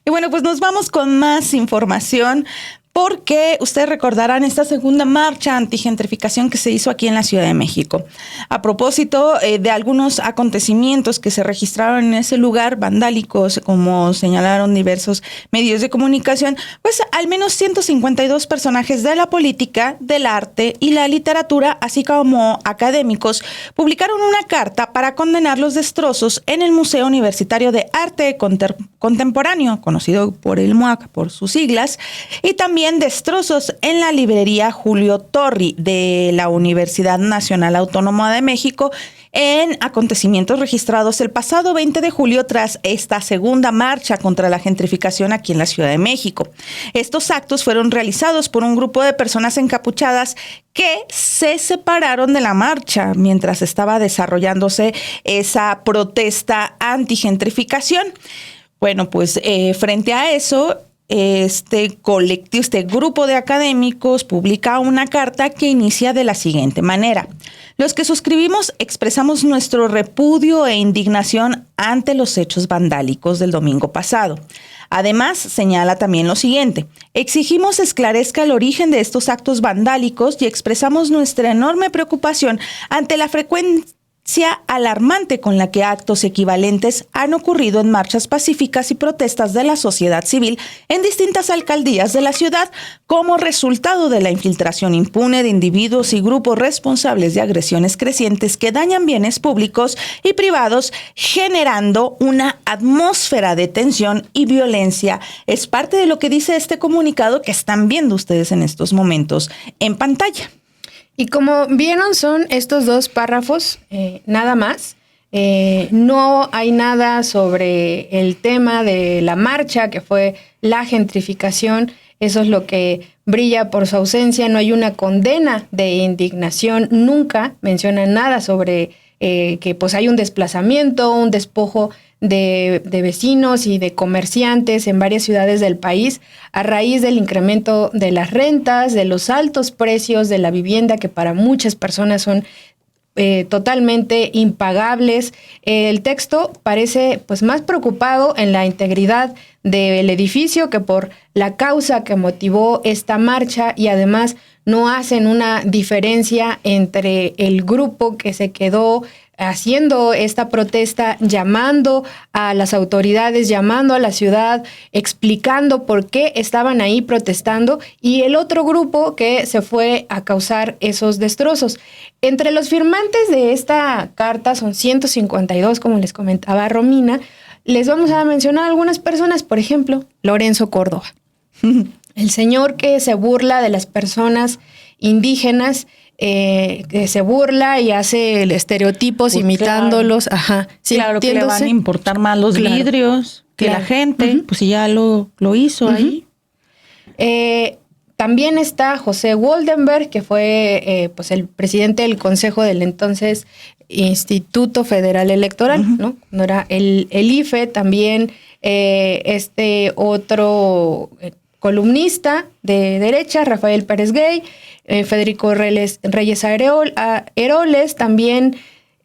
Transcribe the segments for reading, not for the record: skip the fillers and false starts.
Y bueno, pues nos vamos con más información porque ustedes recordarán esta segunda marcha antigentrificación que se hizo aquí en la Ciudad de México. A propósito de algunos acontecimientos que se registraron en ese lugar, vandálicos, como señalaron diversos medios de comunicación, pues al menos 152 personajes de la política, del arte y la literatura, así como académicos, publicaron una carta para condenar los destrozos en el Museo Universitario de Arte Contemporáneo, conocido por el MUAC por sus siglas, y también destrozos en la librería Julio Torri de la Universidad Nacional Autónoma de México en acontecimientos registrados el pasado 20 de julio tras esta segunda marcha contra la gentrificación aquí en la Ciudad de México. Estos actos fueron realizados por un grupo de personas encapuchadas que se separaron de la marcha mientras estaba desarrollándose esa protesta antigentrificación. Bueno, pues frente a eso, este colectivo, este grupo de académicos publica una carta que inicia de la siguiente manera. Los que suscribimos expresamos nuestro repudio e indignación ante los hechos vandálicos del domingo pasado. Además, señala también lo siguiente. Exigimos esclarezca el origen de estos actos vandálicos y expresamos nuestra enorme preocupación ante la frecuencia alarmante con la que actos equivalentes han ocurrido en marchas pacíficas y protestas de la sociedad civil en distintas alcaldías de la ciudad como resultado de la infiltración impune de individuos y grupos responsables de agresiones crecientes que dañan bienes públicos y privados, generando una atmósfera de tensión y violencia. Es parte de lo que dice este comunicado que están viendo ustedes en estos momentos en pantalla. Y como vieron, son estos dos párrafos, nada más. No hay nada sobre el tema de la marcha, que fue la gentrificación. Eso es lo que brilla por su ausencia. No hay una condena de indignación. Nunca menciona nada sobre que pues hay un desplazamiento, un despojo de vecinos y de comerciantes en varias ciudades del país a raíz del incremento de las rentas, de los altos precios de la vivienda que para muchas personas son totalmente impagables. El texto parece pues más preocupado en la integridad del edificio que por la causa que motivó esta marcha, y además no hacen una diferencia entre el grupo que se quedó haciendo esta protesta, llamando a las autoridades, llamando a la ciudad, explicando por qué estaban ahí protestando, y el otro grupo que se fue a causar esos destrozos. Entre los firmantes de esta carta son 152, como les comentaba Romina. Les vamos a mencionar algunas personas, por ejemplo, Lorenzo Córdoba, el señor que se burla de las personas indígenas, que se burla y hace estereotipos pues imitándolos. Claro. Ajá. Sí, claro que le van a importar más los vidrios que la gente, pues si ya lo hizo ahí. También está José Woldenberg, que fue pues el presidente del consejo del entonces Instituto Federal Electoral, ¿no? No era el IFE. También este otro columnista de derecha, Rafael Pérez Gay, Federico Reyes Heroles, también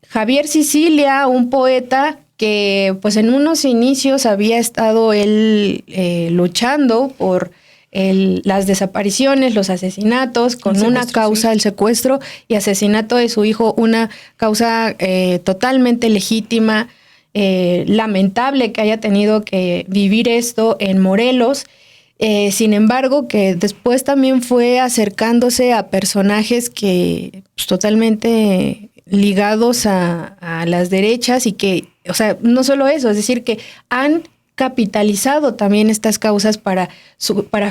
Javier Sicilia, un poeta que pues en unos inicios había estado él luchando por las desapariciones, los asesinatos, con una causa, el secuestro y asesinato de su hijo, una causa totalmente legítima, lamentable que haya tenido que vivir esto en Morelos. Sin embargo, que después también fue acercándose a personajes que pues, totalmente ligados a las derechas, y que, o sea, no solo eso, es decir, que han capitalizado también estas causas para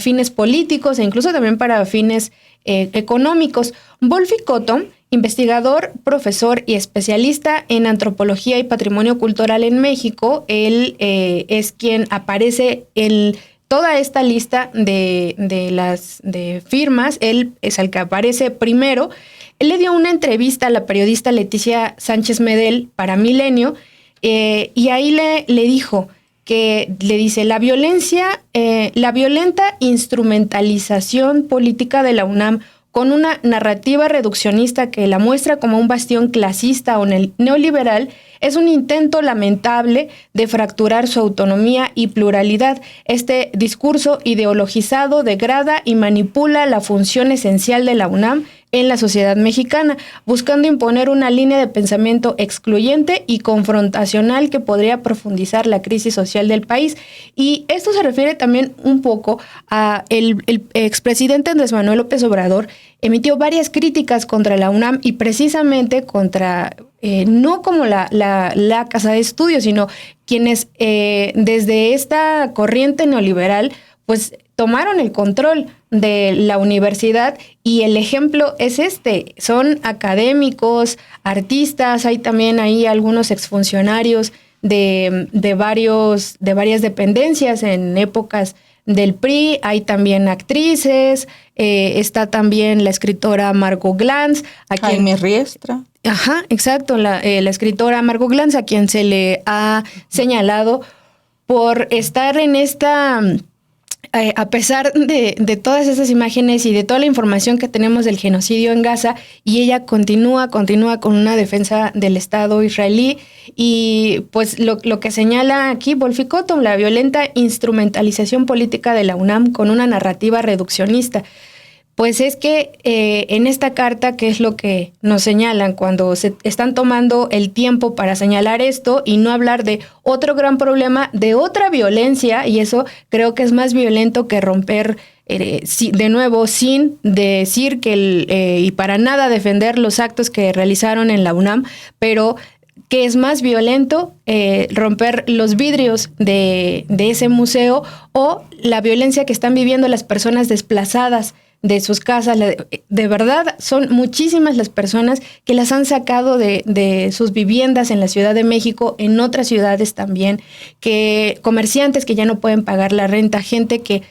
fines políticos e incluso también para fines económicos. Wolfi Cotton, investigador, profesor y especialista en antropología y patrimonio cultural en México, él es quien aparece en toda esta lista de firmas. Él es el que aparece primero. Él le dio una entrevista a la periodista Leticia Sánchez Medel para Milenio, y ahí le dijo que le dice la violenta instrumentalización política de la UNAM con una narrativa reduccionista que la muestra como un bastión clasista o neoliberal es un intento lamentable de fracturar su autonomía y pluralidad. Este discurso ideologizado degrada y manipula la función esencial de la UNAM en la sociedad mexicana, buscando imponer una línea de pensamiento excluyente y confrontacional que podría profundizar la crisis social del país. Y esto se refiere también un poco a el expresidente Andrés Manuel López Obrador emitió varias críticas contra la UNAM y precisamente contra, no como la casa de estudios, sino quienes desde esta corriente neoliberal pues tomaron el control de la universidad, y el ejemplo es son académicos, artistas, hay también ahí algunos exfuncionarios de varias dependencias en épocas del PRI, hay también actrices, está también la escritora Margot Glantz. Jaime Riestra. Ajá, exacto, la escritora Margot Glantz, a quien se le ha señalado por estar en esta... a pesar de todas esas imágenes y de toda la información que tenemos del genocidio en Gaza, y ella continúa con una defensa del Estado israelí, y pues lo que señala aquí Wolfi Cotton, la violenta instrumentalización política de la UNAM con una narrativa reduccionista. Pues es que en esta carta, ¿qué es lo que nos señalan cuando se están tomando el tiempo para señalar esto y no hablar de otro gran problema, de otra violencia? Y eso creo que es más violento que romper, de nuevo, sin decir y para nada defender los actos que realizaron en la UNAM, pero que es más violento romper los vidrios de ese museo, o la violencia que están viviendo las personas desplazadas de sus casas. De verdad, son muchísimas las personas que las han sacado de sus viviendas en la Ciudad de México, en otras ciudades también, que comerciantes que ya no pueden pagar la renta, gente que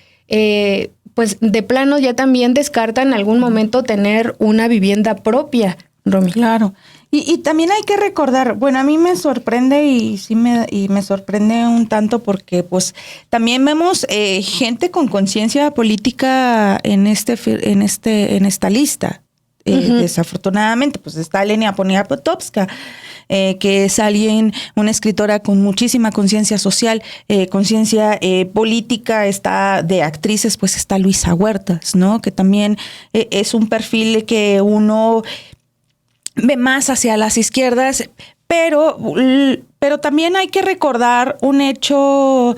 pues de plano ya también descartan en algún momento tener una vivienda propia, Romy. Claro. Y también hay que recordar, bueno, a mí me sorprende y me sorprende un tanto porque pues también vemos gente con conciencia política en esta lista. Desafortunadamente, pues está Lenia Poniatowska, que es una escritora con muchísima conciencia social, conciencia política. Está de actrices, pues está Luisa Huertas, ¿no? Que también es un perfil que uno ve más hacia las izquierdas, pero también hay que recordar un hecho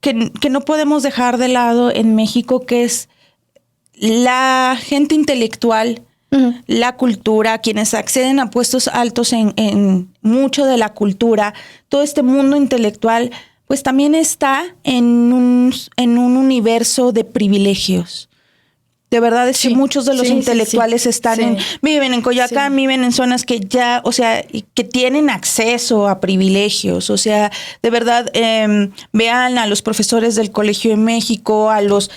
que no podemos dejar de lado en México, que es la gente intelectual, la cultura, quienes acceden a puestos altos en mucho de la cultura, todo este mundo intelectual, pues también está en un universo de privilegios. De verdad es que muchos de los intelectuales viven en Coyoacán, viven en zonas que ya, o sea, que tienen acceso a privilegios. O sea, de verdad, vean a los profesores del Colegio de México, a los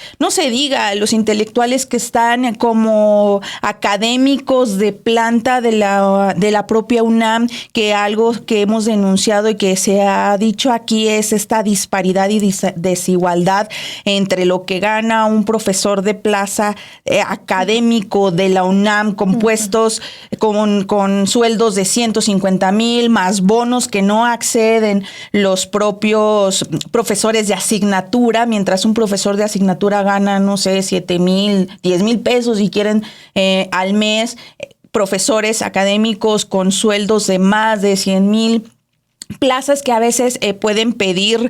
intelectuales que están como académicos de planta de la propia UNAM, que algo que hemos denunciado y que se ha dicho aquí es esta disparidad y desigualdad entre lo que gana un profesor de plaza académico de la UNAM, con puestos con sueldos de 150,000 más bonos que no acceden los propios profesores de asignatura, mientras un profesor de asignatura gana, no sé, 7,000, 10,000 pesos si quieren al mes. Profesores académicos con sueldos de más de 100,000. Plazas que a veces pueden pedir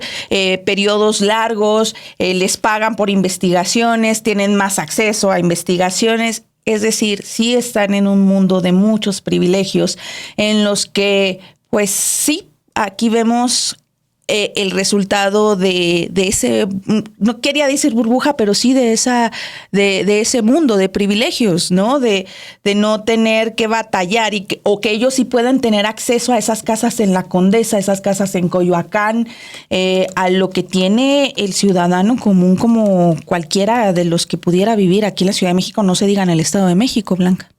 periodos largos, les pagan por investigaciones, tienen más acceso a investigaciones. Es decir, sí están en un mundo de muchos privilegios en los que, pues sí, aquí vemos el resultado de ese, no quería decir burbuja, pero sí de ese mundo de privilegios, ¿no? De no tener que batallar o que ellos sí puedan tener acceso a esas casas en La Condesa, esas casas en Coyoacán, a lo que tiene el ciudadano común como cualquiera de los que pudiera vivir aquí en la Ciudad de México, no se diga en el Estado de México, Blanca.